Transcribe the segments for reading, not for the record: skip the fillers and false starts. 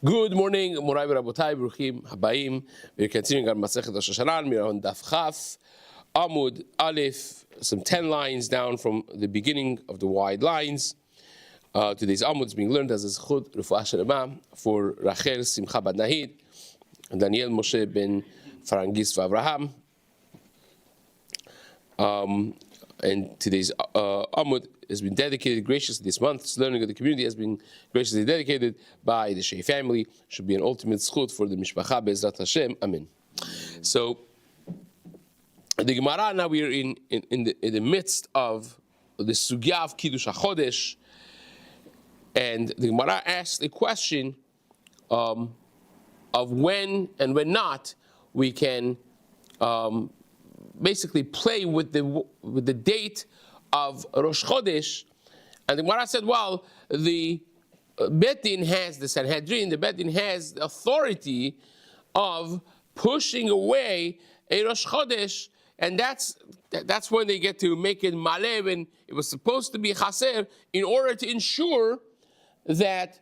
Good morning, Morai Rabotai, Bruchim Habayim. We're continuing our Masechet Rosh Hashanah. We're on Daf Chaf, Amud Aleph, some 10 lines down from the beginning of the wide lines. Today's Amud is being learned as a Zchut Refuah Shelema for Rachel Simcha Bat Nahid, Daniel Moshe ben Farangis Avraham. And today's Amud has been dedicated graciously this month. This learning of the community has been graciously dedicated by the Shei family. Should be an ultimate zchut for the Mishpacha Be'ezrat Hashem. Amen. So the Gemara, now we are in the midst of the sugya of Kiddush HaChodesh, and the Gemara asks a question of when and when not we can basically play with the date of Rosh Chodesh. And the Gemara said, well, the Bet Din has, the Sanhedrin, the Bet Din has the authority of pushing away a Rosh Chodesh, and that's when they get to make it Maleh, when it was supposed to be Chaser, in order to ensure that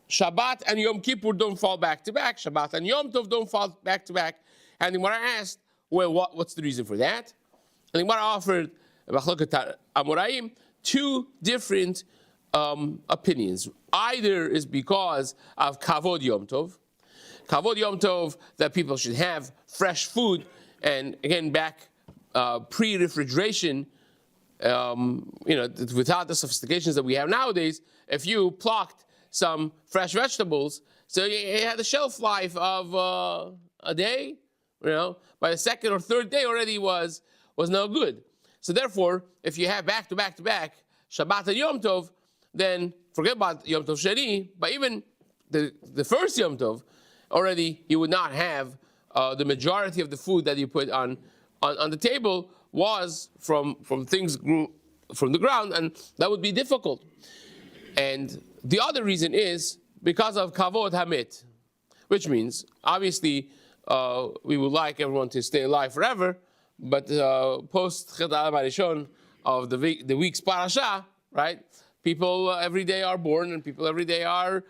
Shabbat and Yom Kippur don't fall back to back, Shabbat and Yom Tov don't fall back to back. And the Gemara asked, well, what's the reason for that? And the Gemara offered Amoraim two different opinions. Either is because of Kavod Yom Tov, that people should have fresh food, and again, back pre-refrigeration, without the sophistications that we have nowadays, if you plucked some fresh vegetables, so you had a shelf life of a day, by the second or third day already was no good. So therefore, if you have back to back Shabbat and Yom Tov, then forget about Yom Tov Sheni, but even the first Yom Tov, already you would not have the majority of the food that you put on the table was from things grew from the ground, and that would be difficult. And the other reason is because of Kavod Hamit, which means, obviously, we would like everyone to stay alive forever, but post Chet Al Marishon of the week's parasha, right? People every day are born, and people every day are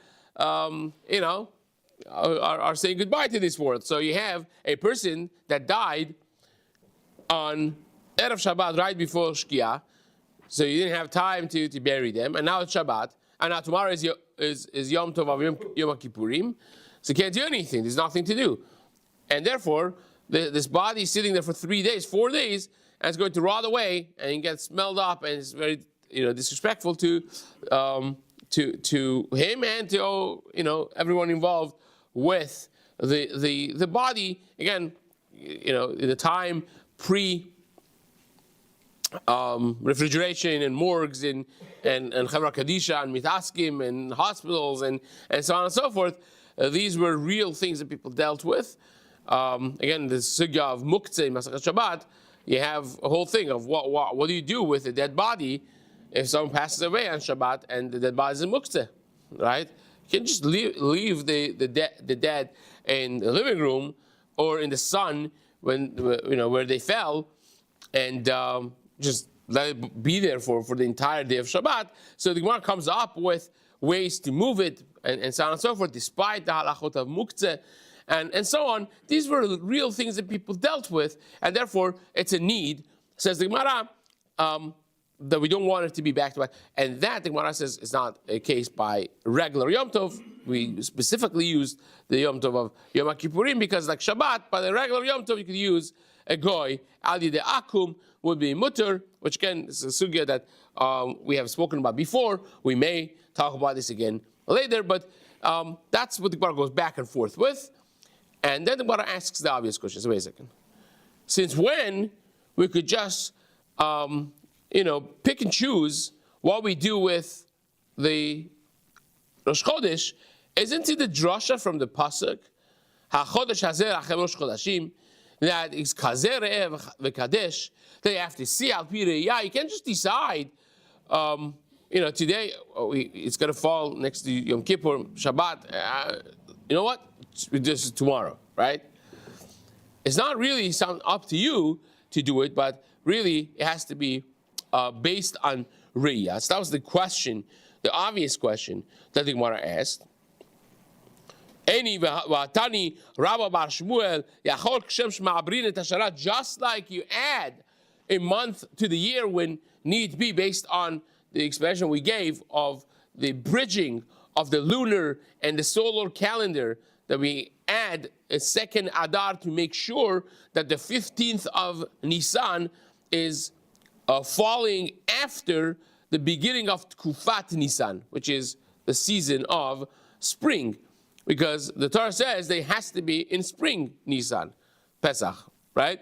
saying goodbye to this world. So you have a person that died on Erev Shabbat right before Shkia, so you didn't have time to bury them, and now it's Shabbat, and now tomorrow is Yom Tov of Yom Kippurim, so you can't do anything. There's nothing to do. And therefore, this body is sitting there for 3 days, 4 days, and it's going to rot away and get smelled up, and it's very, disrespectful to him and to everyone involved with the body. Again, in the time pre refrigeration and morgues and Chevra Kadisha and Mitaskim and hospitals and so on and so forth, these were real things that people dealt with. Again, the sugya of Muktzeh, Masechet Shabbat, you have a whole thing of what do you do with a dead body if someone passes away on Shabbat and the dead body is in Muktzeh, right? You can't just leave the dead in the living room or in the sun where they fell, and just let it be there for the entire day of Shabbat. So the Gemara comes up with ways to move it and so on and so forth, despite the halachot of Muktzeh. And so on. These were real things that people dealt with, and therefore it's a need, says the Gemara, that we don't want it to be back to back. And that, the Gemara says, is not a case by regular Yom Tov. We specifically used the Yom Tov of Yom Kippurim because, like Shabbat, by the regular Yom Tov, you could use a goy. Al Yidei Akum would be mutter, which again is a sugya that we have spoken about before. We may talk about this again later, but that's what the Gemara goes back and forth with. And then the Gemara asks the obvious question. So wait a second. Since when we could just, pick and choose what we do with the Rosh Chodesh, isn't it the drasha from the pasuk, HaChodesh Hazer Achem Rosh Chodashim, that is Kazer Re'eh V'Kadesh, that you have to see Al Pi Re'iyah. You can't just decide, today it's going to fall next to Yom Kippur, Shabbat. You know what? This is tomorrow, right? It's not really up to you to do it, but really it has to be based on Re'iyah. So that was the question, the obvious question that the Gemara asked. Any Vatani Rabba Bar Shmuel Yachol Kshem Shma'abrin et Hashana, just like you add a month to the year when need be, based on the explanation we gave of the bridging of the lunar and the solar calendar, that we add a second Adar to make sure that the 15th of Nisan is falling after the beginning of Tkufat Nisan, which is the season of spring, because the Torah says there has to be in spring Nisan, Pesach, right?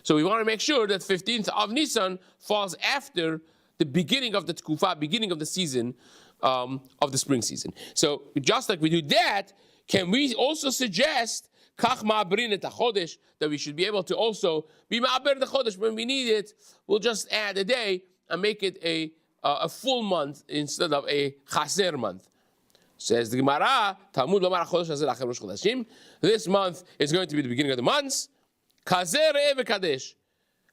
So we want to make sure that 15th of Nisan falls after the beginning of the Tkufat, beginning of the season, of the spring season. So just like we do that, can we also suggest Kach ma'abrin et hachodesh, that we should be able to also be ma'aber the chodesh when we need it? We'll just add a day and make it a full month instead of a chaser month. Says the Gemara, Talmud lomar hachodesh hazeh lachem rosh chodashim. This month is going to be the beginning of the months. Chaser v'kadesh.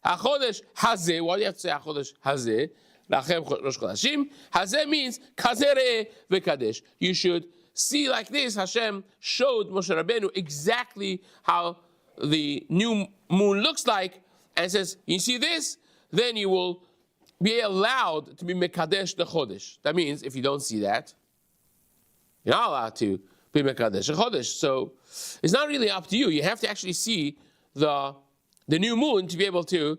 Hachodesh hazeh. Why do you have to say hachodesh hazeh? Lachem rosh chodashim. Hazeh means chaser v'kadesh. You should see like this. Hashem showed Moshe Rabbeinu exactly how the new moon looks like, and says, you see this? Then you will be allowed to be mekadesh the chodesh. That means if you don't see that, you're not allowed to be mekadesh the chodesh. So it's not really up to you. You have to actually see the new moon to be able to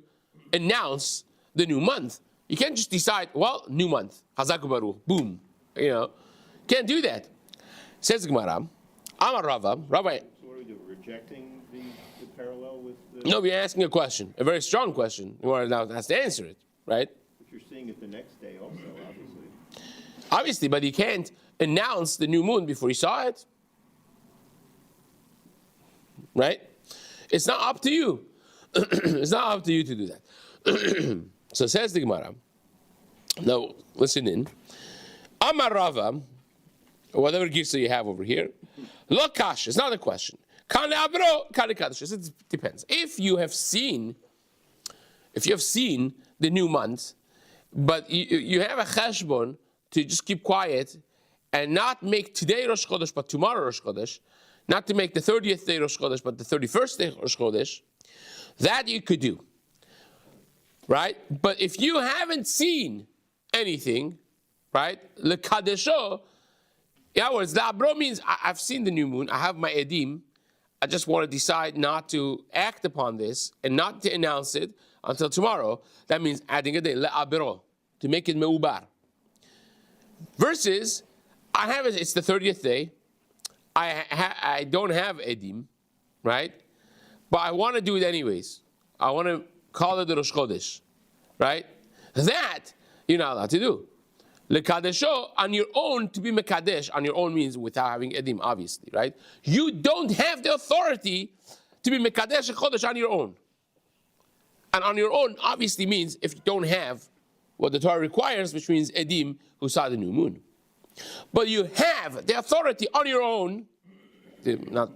announce the new month. You can't just decide, well, new month, Hazaku Baruch, boom. Can't do that. Says the Gemara, Amar Rava, Rabbi. So what are we doing? Rejecting the parallel with the... No, we're asking a question, a very strong question. You want to now has to answer it, right? But you're seeing it the next day also, obviously. Obviously, but you can't announce the new moon before you saw it. Right? It's not up to you. It's not up to you to do that. So says the Gemara. Now, listen in. Amar Rava, whatever gisa you have over here, lo kash, it's not a question. It depends. If you have seen the new month, but you have a cheshbon to just keep quiet and not make today Rosh Chodesh, but tomorrow Rosh Chodesh, not to make the 30th day Rosh Chodesh, but the 31st day Rosh Chodesh, that you could do, right? But if you haven't seen anything, right, lekadesho, in other words, the abro means I've seen the new moon, I have my edim, I just want to decide not to act upon this and not to announce it until tomorrow. That means adding a day, le'abro, to make it meubar. Versus, I have it, it's the 30th day, I don't have edim, right? But I want to do it anyways. I want to call it the Rosh Chodesh, right? That you're not allowed to do. Lekadesho on your own, to be mekadesh on your own means without having edim, obviously, right? You don't have the authority to be mekadesh a chodesh on your own. And on your own obviously means if you don't have what the Torah requires, which means edim who saw the new moon. But you have the authority on your own, not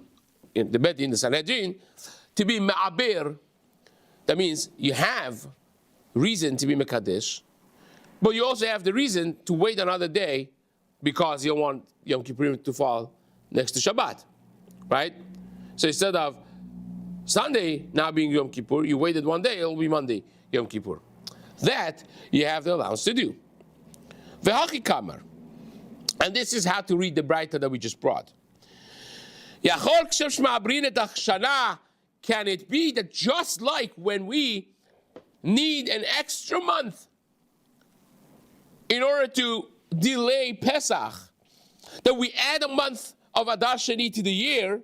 in the Beit Din, the Sanhedrin, to be ma'aber. That means you have reason to be mekadesh. But you also have the reason to wait another day because you don't want Yom Kippur to fall next to Shabbat, right? So instead of Sunday now being Yom Kippur, you waited one day, it'll be Monday, Yom Kippur. That you have the allowance to do. V'hachi kamar. And this is how to read the Braita that we just brought. Yachol kshem shma'abrin et hashana. Can it be that just like when we need an extra month in order to delay Pesach, that we add a month of Adar Sheni to the year,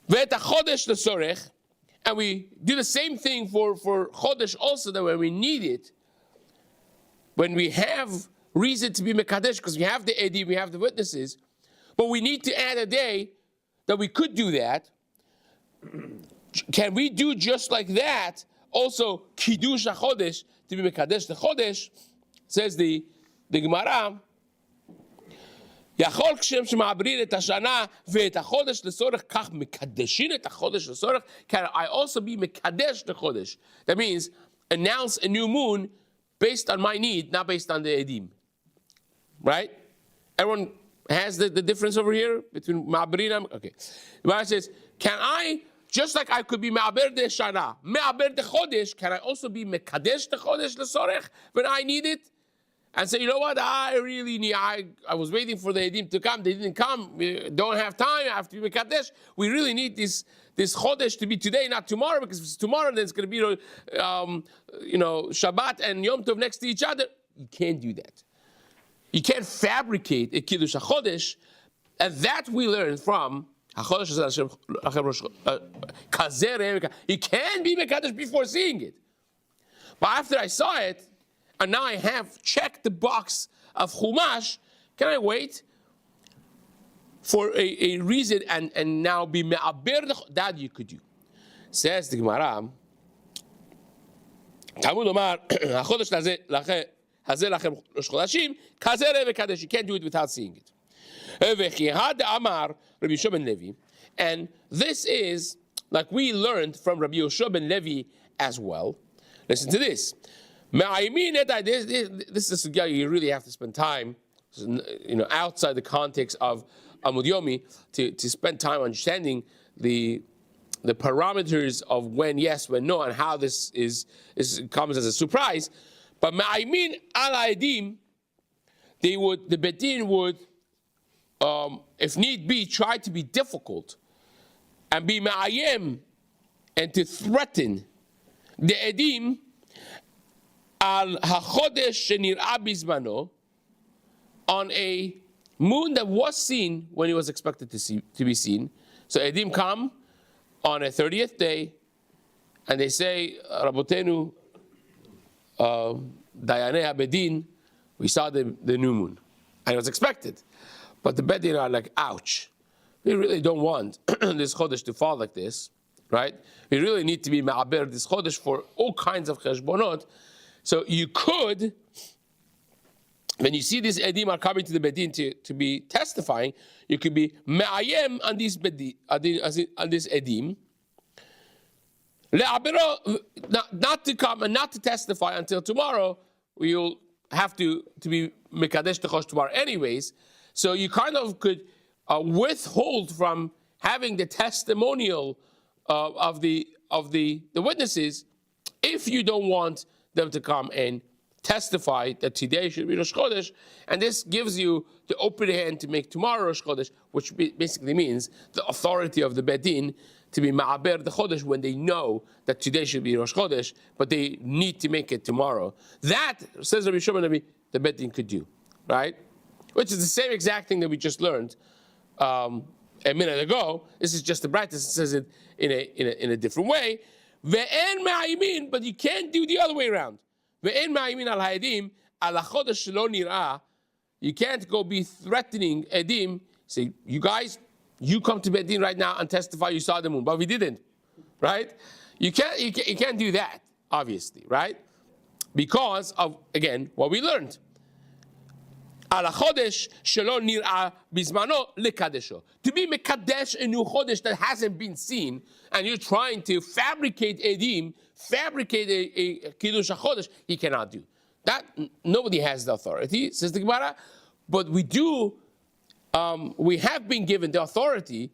Ve'et HaChodesh L'Sorech, and we do the same thing for Chodesh also, that when we need it, when we have reason to be Mekadesh, because we have the Edim, we have the witnesses, but we need to add a day that we could do that. Can we do just like that also Kiddush HaChodesh, to be Mekadesh the Chodesh? Says the Gemara, Yachol kshem shema'abrin et hashana ve'et hachodesh lesorech kach mekadeshin et hachodesh lesorech. Can I also be Mekadesh the Chodesh? That means announce a new moon based on my need, not based on the edim. Right? Everyone has the difference over here between Ma'aberin? Okay. The Gemara says, can I, just like I could be Ma'aber de Shana, Ma'aber de Chodesh, can I also be Mekadesh de Chodesh L'Sorech when I need it? And say, you know what, I really need, I was waiting for the Edim to come, they didn't come, we don't have time, I have to be Mekadesh. We really need this Chodesh to be today, not tomorrow, because if it's tomorrow, then it's going to be, Shabbat and Yom Tov next to each other. You can't do that. You can't fabricate a Kiddush HaChodesh, and that we learn from HaChodesh. You can be Mekadesh before seeing it. But after I saw it, and now I have checked the box of Chumash, can I wait for a reason and now be Me'aber? That you could do. Says the Gemara, Talmud Omar, HaChodesh Hazeh lachem Rosh Chodashim, Kazeh Mekadesh. You can't do it without seeing it. Amar Rabbi Shlomo Levi, and this is like we learned from Rabbi Shlomo Levi as well. Listen to this. This is a sugya you really have to spend time, outside the context of Amud Yomi, to spend time understanding the parameters of when yes, when no, and how this comes as a surprise. But ma'aymin al ha'edim, the Beit Din would, if need be, try to be difficult and be ma'ayim and to threaten the edim al hachodesh shenir'a bizmano, on a moon that was seen when it was expected to be seen. So edim come on a 30th day and they say, Rabotenu, Dayanei HaBedin, we saw the new moon. And it was expected. But the Bedin are like, ouch. We really don't want this Chodesh to fall like this, right? We really need to be Ma'aber this Chodesh for all kinds of Cheshbonot. So you could, when you see these Edim are coming to the Bedin to be testifying, you could be Me'ayem on this Edim, not to come and not to testify until tomorrow. You'll have to be Mekadesh Techosh tomorrow anyways. So you kind of could withhold from having the testimonial of the witnesses if you don't want them to come and testify that today should be Rosh Chodesh, and this gives you the open hand to make tomorrow Rosh Chodesh, which basically means the authority of the Beit Din to be Ma'aber the Chodesh when they know that today should be Rosh Chodesh, but they need to make it tomorrow. That, says Rabbi Shlomo, the Beit Din could do, right? Which is the same exact thing that we just learned a minute ago. This is just the practice. It says it in a different way. Ve'en ma'ayimin, but you can't do the other way around. Ve'en ma'ayimin al ha'edim al hachodesh shelo nir'ah. You can't go be threatening edim. Say, you guys, you come to Beit Din right now and testify you saw the moon, but we didn't, right? You can't do that, obviously, right? Because of, again, what we learned. Al hachodesh shelo nir'ah bizmano lekadesho. To be mekadesh a new chodesh that hasn't been seen, and you're trying to fabricate edim, fabricate a kiddush hachodesh, he cannot do that. Nobody has the authority, says the Gemara, but we do. We have been given the authority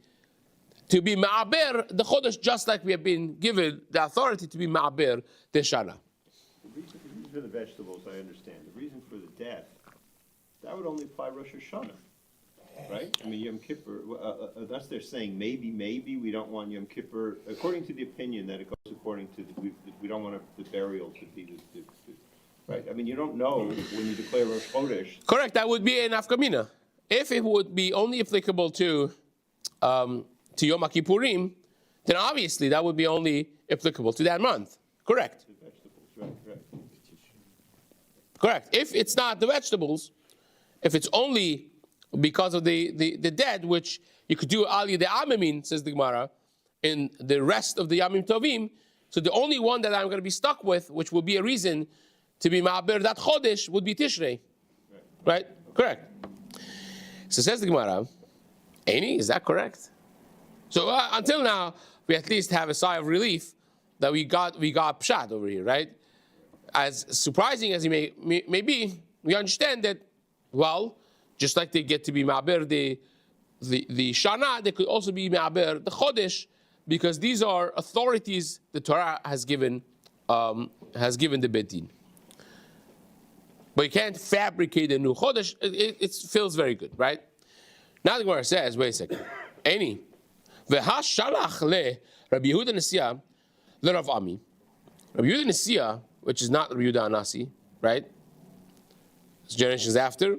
to be ma'aber the chodesh, just like we have been given the authority to be ma'aber the shana. The reason for the vegetables, I understand. The reason for the death, that would only apply Rosh Hashanah, right? I mean, Yom Kippur, thus they're saying maybe we don't want Yom Kippur, according to the opinion that it goes according to, we don't want the burial to be, right? I mean, you don't know when you declare Rosh Chodesh. Correct, that would be an afkamina. If it would be only applicable to Yom Kippurim, then obviously that would be only applicable to that month. Correct. The vegetables, right. Correct. If it's not the vegetables, if it's only because of the dead, which you could do Ali the Amamin, says the Gemara, in the rest of the Yamim Tovim, so the only one that I'm going to be stuck with, which will be a reason to be Ma'aber that Chodesh, would be Tishrei. Right? Correct. So says the Gemara, Aini, is that correct? So until now, we at least have a sigh of relief that we got pshat over here, right? As surprising as it may be, we understand that, well, just like they get to be Ma'aber the Shana, they could also be Ma'aber the Chodesh, because these are authorities the Torah has given the Beit Din. But you can't fabricate a new Chodesh. It feels very good, right? Now the Gemara says, wait a second. Any. V'ha shalach le Rabbi Yehuda Nesiya le Rav Ami. Rabbi Yehuda Nesiya, which is not Rabbi Yehuda Anasi, right? It's generations after.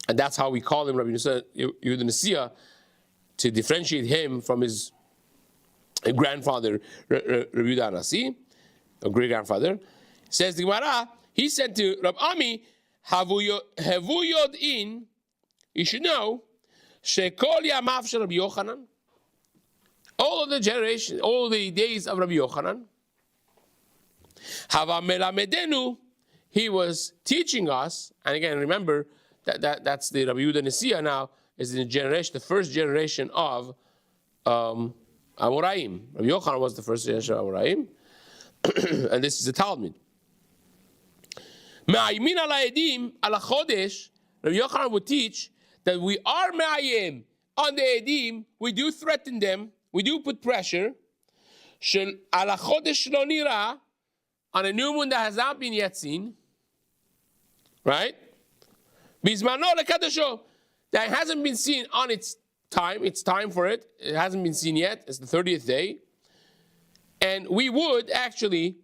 And that's how we call him Rabbi Yehuda Nesiya, to differentiate him from his grandfather, Rabbi Yehuda Anasi, or great-grandfather. Says the Gemara, he said to Rav Ami, Havu yod'in, you should know, shekol yamav shel Rabbi Yochanan, all of the generations, all the days of Rabbi Yochanan, hava melamedenu, he was teaching us, and again, remember, that's the Rabbi Yehuda Nesiya now, is the first generation of Amoraim. Rabbi Yochanan was the first generation of Amoraim, and this is the Talmud. Me'ayimin ala edim ala chodesh, Rabbi Yochanan would teach that we are me'ayim on the edim, we do threaten them, we do put pressure, shel ala chodesh lo nira, on a new moon that has not been yet seen, right? Bizmano lekadesho, that hasn't been seen on its time for it, it hasn't been seen yet, it's the 30th day, and we would actually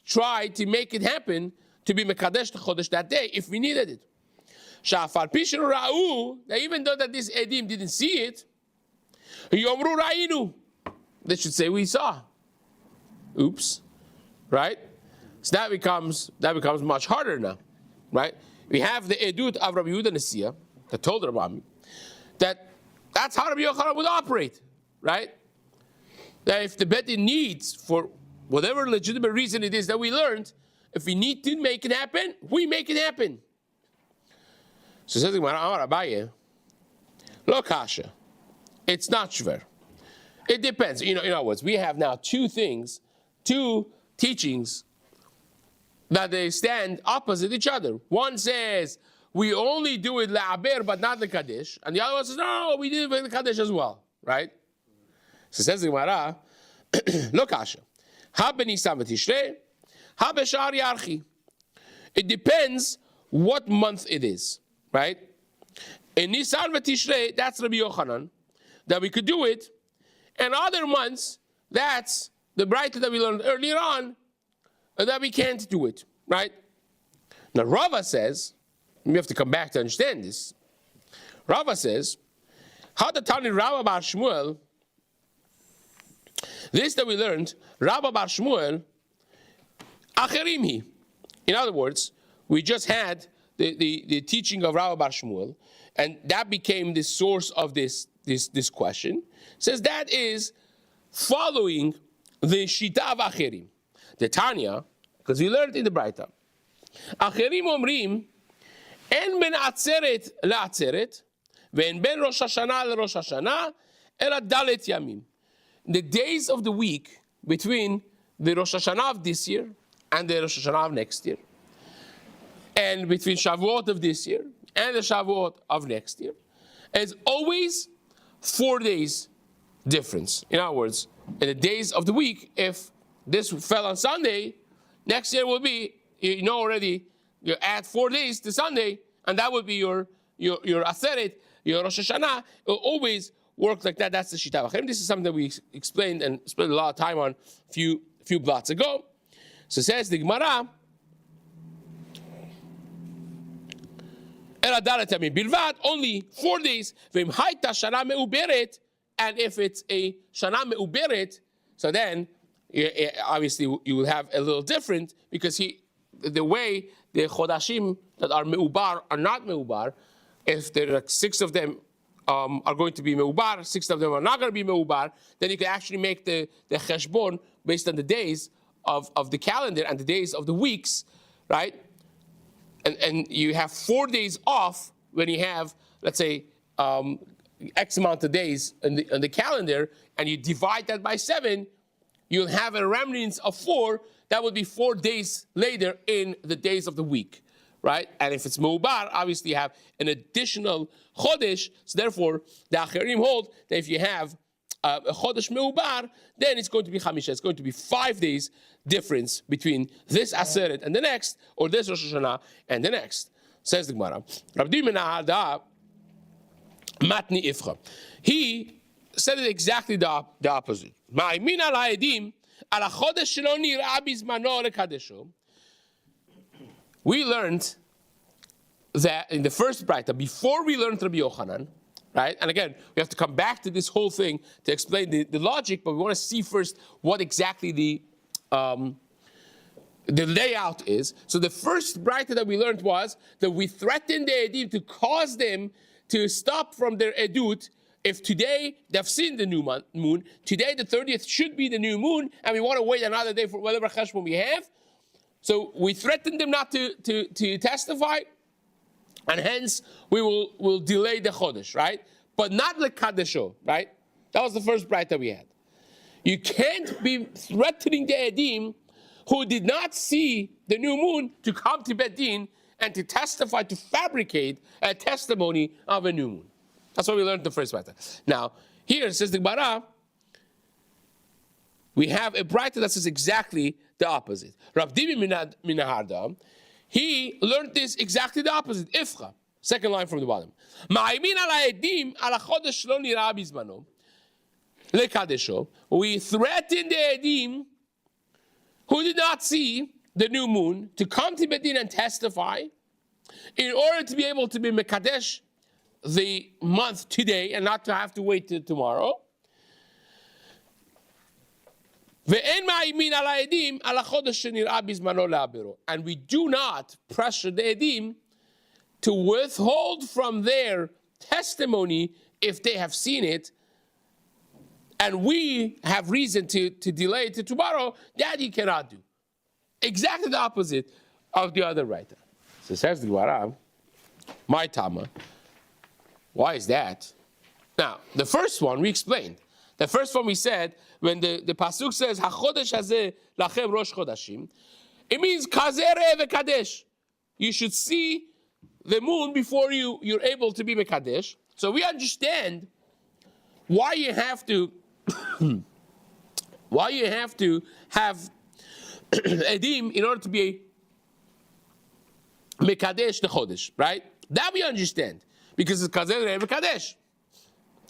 try to make it happen to be Mekadesh to Chodesh that day if we needed it. Sha'afar pishin ra'u, that even though that this Edim didn't see it, yomru ra'inu, they should say we saw. Oops, right? So that becomes much harder now, right? We have the Edut of Rabbi Yehuda Nesiya that told Rabbi that's how Rabbi Yochanan would operate, right? That if the Beit Din needs, for whatever legitimate reason it is that we learned, if we need to make it happen, we make it happen. So says the Gemara, Amar Abaye, lo kasha. It's not shver. It depends. In other words, we have now two teachings that they stand opposite each other. One says we only do it la'aber but not the kaddish, and the other one says no, we do it the kaddish as well, right? So says the Gemara, lo kasha. Ha b'Nisan v'Tishrei, ha b'Sha'ar Yarchi. It depends what month it is, right? In Nisan v'Tishrei, that's Rabbi Yochanan, that we could do it, and other months, that's the brighter that we learned earlier on, that we can't do it, right? Now Rava says, we have to come back to understand this. Rava says, how the Tani Rava Bar Shmuel, this that we learned, Rava Bar Shmuel, Acherimhi. In other words, we just had the teaching of Rava Bar Shmuel, and that became the source of this question. Says that is following the Shita of Acherim. The Tanya, because we learned in the Braita, Acherim Omrim, En ben Atzeret la'atzeret, ve'en ben Rosh Hashanah le'Rosh Hashanah, ela dalet yamim. The days of the week between the Rosh Hashanah of this year and the Rosh Hashanah of next year, and between Shavuot of this year and the Shavuot of next year, is always 4 days difference. In other words, in the days of the week, if this fell on Sunday, next year will be, already, you add 4 days to Sunday, and that would be your Aseret, your Rosh Hashanah. It will always work like that. That's the Shita V'Acherim. This is something that we explained and spent a lot of time on a few blots ago. So it says the Gemara, Bilvad, only 4 days, and if it's a Shana Me'uberet, so then obviously you will have a little different, because the way the Chodashim that are Me'ubar are not Me'ubar, if there are 6 of them are going to be Me'ubar, 6 of them are not going to be Me'ubar, then you can actually make the Cheshbon based on the days of the calendar and the days of the weeks, right? And you have 4 days off when you have, let's say, X amount of days on the calendar, and you divide that by 7, you'll have a remnant of 4. That would be 4 days later in the days of the week, right? And if it's Meubar, obviously you have an additional Chodesh. So therefore, the Acherim hold that if you have a Chodesh Meubar, then it's going to be Chamisha. It's going to be 5 days difference between this Aseret and the next, or this Rosh Hashanah and the next. Says the Gemara. Rabbi Yisraeli Matni Ifcha. He said it exactly the opposite. We learned that in the first Braita, before we learned Rabbi Yochanan, right? And again, we have to come back to this whole thing to explain the logic, but we want to see first what exactly the layout is. So the first Braita that we learned was that we threatened the Edim to cause them to stop from their Edut. If today they've seen the new moon, today the 30th should be the new moon, and we want to wait another day for whatever cheshbon we have. So we threatened them not to testify, and hence we will delay the chodesh, right? But not the kadesho, right? That was the first Braita we had. You can't be threatening the edim who did not see the new moon to come to Bet Din and to testify, to fabricate a testimony of a new moon. That's what we learned in the first Braita. Now, here it says the Gemara, we have a Braita that says exactly the opposite. Rav Dimi Minaharda, he learned this exactly the opposite. Ifcha, second line from the bottom. We threatened the edim who did not see the new moon to come to Bet Din and testify in order to be able to be mekadesh the month today and not to have to wait till tomorrow. And we do not pressure the edim to withhold from their testimony if they have seen it, and we have reason to delay it to tomorrow. That you cannot do. Exactly the opposite of the other writer. So says the Gemara, my Tama. Why is that? Now, the first one we explained. The first one we said, when the pasuk says, "Hachodesh hazeh lachem rosh chodashim," it means kazer vekadesh. You should see the moon before you're able to be mekadesh. So we understand why you have to have edim in order to be mekadesh the chodesh, right? That we understand. Because it's kazer vekadesh.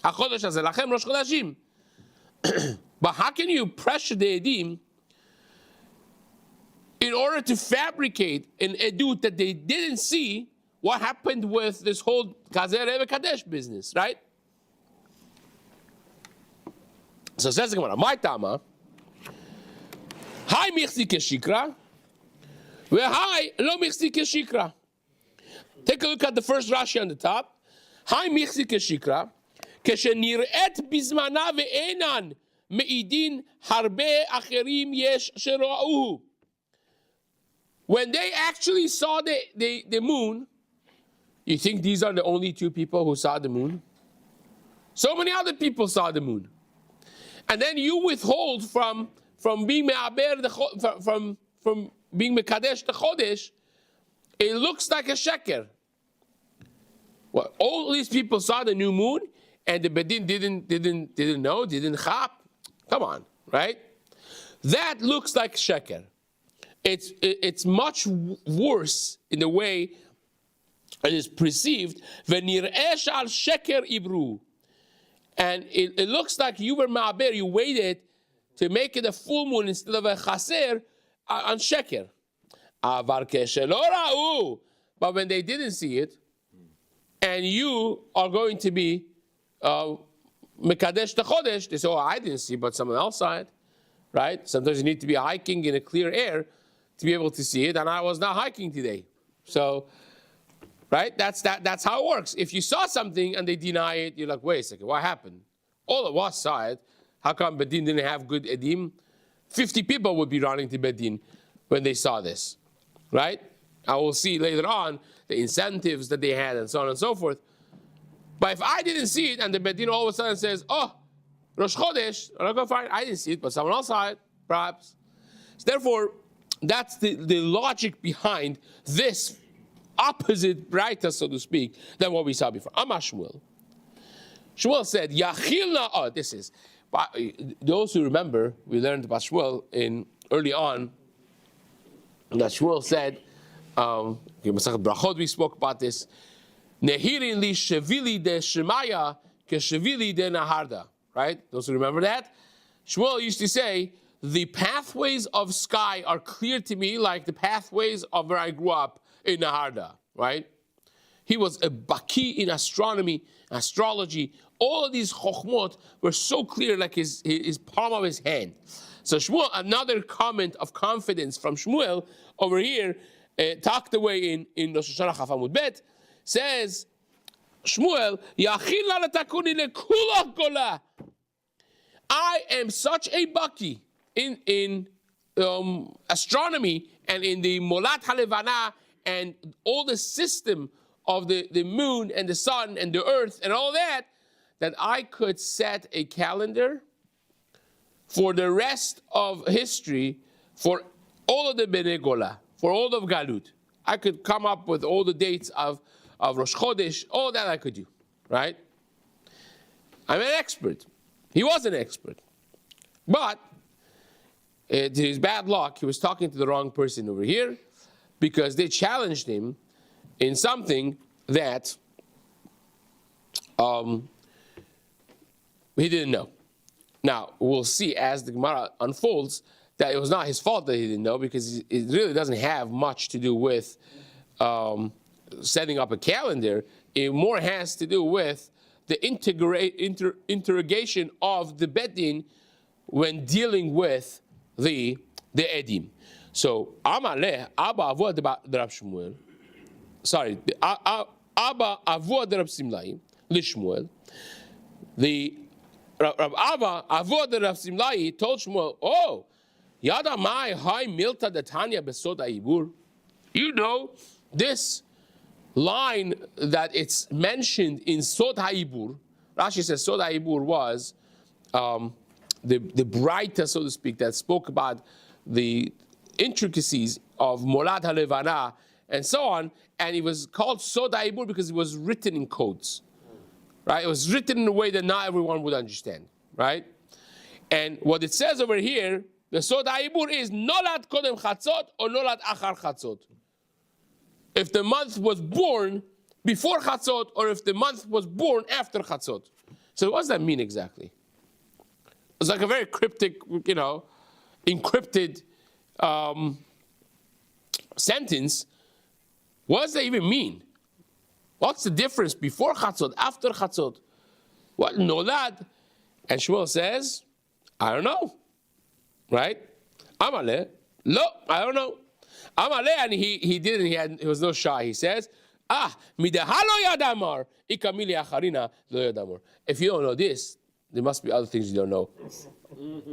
HaChodesh hazeh lachem rosh chodashim. But how can you pressure the edim in order to fabricate an edut that they didn't see what happened with this whole kazer vekadesh business, right? So says the Gemara, my Tama, hi michzi keshikra, v'hai lo michzi keshikra. Take a look at the first Rashi on the top. Hi michzi keshikra, כשנראית בזמנה ואינן מעידין הרבה אחרים יש שראוהו. When they actually saw the moon, you think these are the only 2 people who saw the moon? So many other people saw the moon. And then you withhold from being me'aber, from being mekadesh the chodesh. It looks like a sheker. Well, all these people saw the new moon, and the Bedin didn't know, didn't chap. Come on, right? That looks like sheker. It's much worse in the way it is perceived. V'nir'esh al sheker ibru. And it looks like you were ma'aber, you waited to make it a full moon instead of a chaser on sheker. Avar keshelo ra'u. But when they didn't see it, and you are going to be mekadesh the chodesh, they say, oh, I didn't see, but someone else saw it, right? Sometimes you need to be hiking in a clear air to be able to see it, and I was not hiking today. So, right, that's how it works. If you saw something and they deny it, you're like, wait a second, what happened? All of us saw it. How come Bedin didn't have good edim? 50 people would be running to Bedin when they saw this, right? I will see later on the incentives that they had and so on and so forth. But if I didn't see it and the Bedin all of a sudden says, oh, Rosh Chodesh, I'm not going to find it. I didn't see it, but someone else saw it, perhaps. So therefore, that's the logic behind this opposite Braita, so to speak, than what we saw before. Amar Shmuel. Shmuel said, Yachilna, this is, those who remember, we learned about Shmuel early on, that Shmuel said, Brachot, we spoke about this, Nehirin li shevili de shemaya ke shevili de naharda. Right? Those who remember that? Shmuel used to say, the pathways of sky are clear to me like the pathways of where I grew up in Naharda. Right? He was a baki in astronomy, astrology. All of these chokhmot were so clear like his palm of his hand. So Shmuel, another comment of confidence from Shmuel over here, tucked away in Rosh Hashanah Amud Bet, says, Shmuel, I am such a baki in astronomy and in the Molat HaLevana and all the system of the moon and the sun and the earth and all that, that I could set a calendar for the rest of history for all of the Bnei Gola, for all of Galut. I could come up with all the dates of Rosh Chodesh, all that I could do, right? I'm an expert. He was an expert. But, to his bad luck, he was talking to the wrong person over here because they challenged him in something that he didn't know. Now, we'll see as the Gemara unfolds that it was not his fault that he didn't know, because it really doesn't have much to do with setting up a calendar. It more has to do with the interrogation of the Bedin when dealing with the Edim. So, Amaleh, Abba Avua de Rab Shmuel, sorry, Abba Avua de Rab Simlai, Lishmuel, the Rab Abba Avua de Rab Simlai told Shmuel, oh, Yada Mai Hai Milta de Tanya Besod Ibur. You know this line that it's mentioned in Sod HaIbur. Rashi says Sod HaIbur was the Braita, so to speak, that spoke about the intricacies of Molad HaLevana and so on, and it was called Sod HaIbur because it was written in codes, right? It was written in a way that not everyone would understand, right? And what it says over here, the Sod HaIbur is Nolad Kodem Chatzot or Nolad Achar Chatzot. If the month was born before Chatzot or if the month was born after Chatzot. So what does that mean exactly? It's like a very cryptic, encrypted sentence. What does that even mean? What's the difference before Chatzot, after Chatzot? What Nolad? And Shmuel says, I don't know. Right? Amaleh, no, I don't know. Amaleh, and he didn't, he was no shy. He says, midahalo yadamar, ikamili acharina lo yadamar. If you don't know this, there must be other things you don't know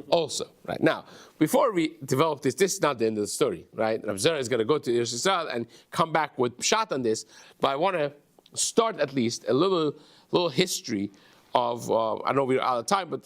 also. Right? Now, before we develop this is not the end of the story, right? Rabbi Zera is going to go to Rosh Hashanah and come back with pshat on this, but I want to start at least a little history of, I know we're out of time, but